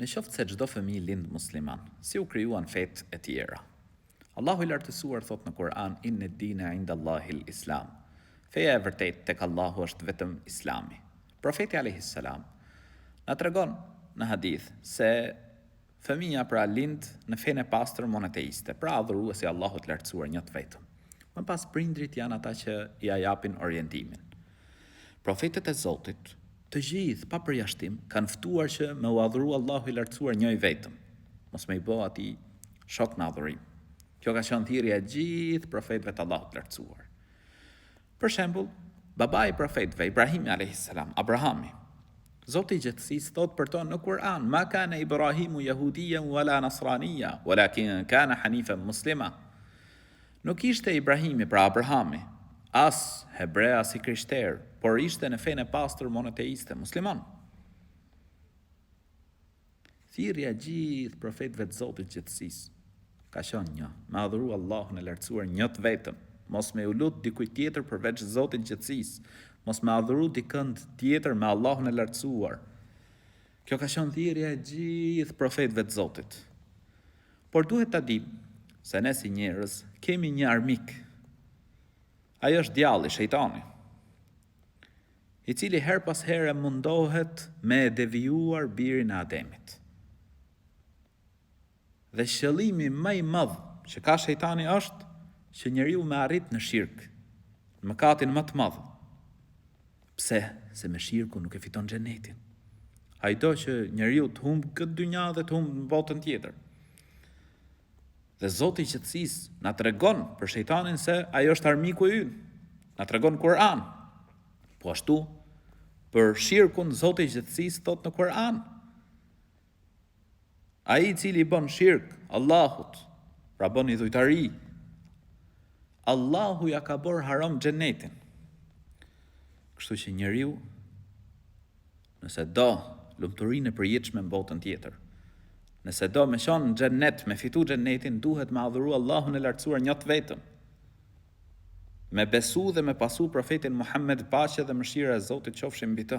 Në qoftë se çdo fëmijë lind musliman, si u krijuan fetë e tjera. Allahu i lartësuar thot në Kur'an: Inna ad-dina 'inda Allahil Islam. Feja e vërtetë tek Allahu është vetëm Islami. Profeti alayhis salam na tregon në hadith se fëmia pra lind në fenë e pastër monoteiste, pra adhuruesi Allahut lartësuar një të vetëm. Më pas prindrit janë ata që ja japin orientimin. Profetët e Zotit, të gjithë pa përjashtim, kanë ftuar që me u adhuru Allahu i lartësuar një i vetëm, mos me i bë atij shok në adhurim. Kjo ka qenë thirrja e gjithë profetëve të Allahut lartësuar. Për shembull, babai i profetëve Ibrahimi alayhis salam, Abrahami. Zoti i gjithësisë thot për to në Kur'an: Ma kana Ibrahimu yahudiyan wala nasraniya, walakin kana hanifan muslima. Nuk ishte Ibrahimi, pra Abrahami, as hebrea as i krishter, por ishte në fenë e pastër monoteiste, musliman. Thirrja e gjithë profetëve të Zotit të gjithësisë ka qenë një: me adhuru Allahun e lartësuar një të vetëm, mos me u lut dikujt tjetër përveç Zotit të gjithësisë, mos me adhuru dikënd tjetër me Allahun e lartësuar. Kjo ka qenë thirrja e gjithë profetëve të Zotit. Por duhet ta dim se ne si njerëz kemi një armik. Ai është djalli, shejtani, i cili her pas here mundohet me e devijuar birin e Ademit. Dhe qëllimi më i madh që ka shejtani është që njeriu me arrit në shirk, në mëkatin më të madh. Pse? Se me shirku nuk e fiton xhenetin. Ai do që njeriu të humbë këtë dynja dhe të humbë në botën tjetër. Dhe Zoti i gjithësisë na tregon për shejtanin se ai është armiku i ynë. Na tregon Kur'an. Po ashtu, për shirkun Zoti i gjithësisë thot në Kur'an: ai i cili bën shirk Allahut, pra bën idhujtari, Allahu ja ka bërë haram xhenetin. Kështu që njeriu, nëse do lumturinë e përjetshme në botën tjetër, nëse do me qenë në xhenet, me fitu xhenetin, duhet me adhuru Allahun e lartësuar një të vetëm, me besu dhe me pasu profetin Muhammed, paqja dhe mëshira e Zotit qofshin mbi të.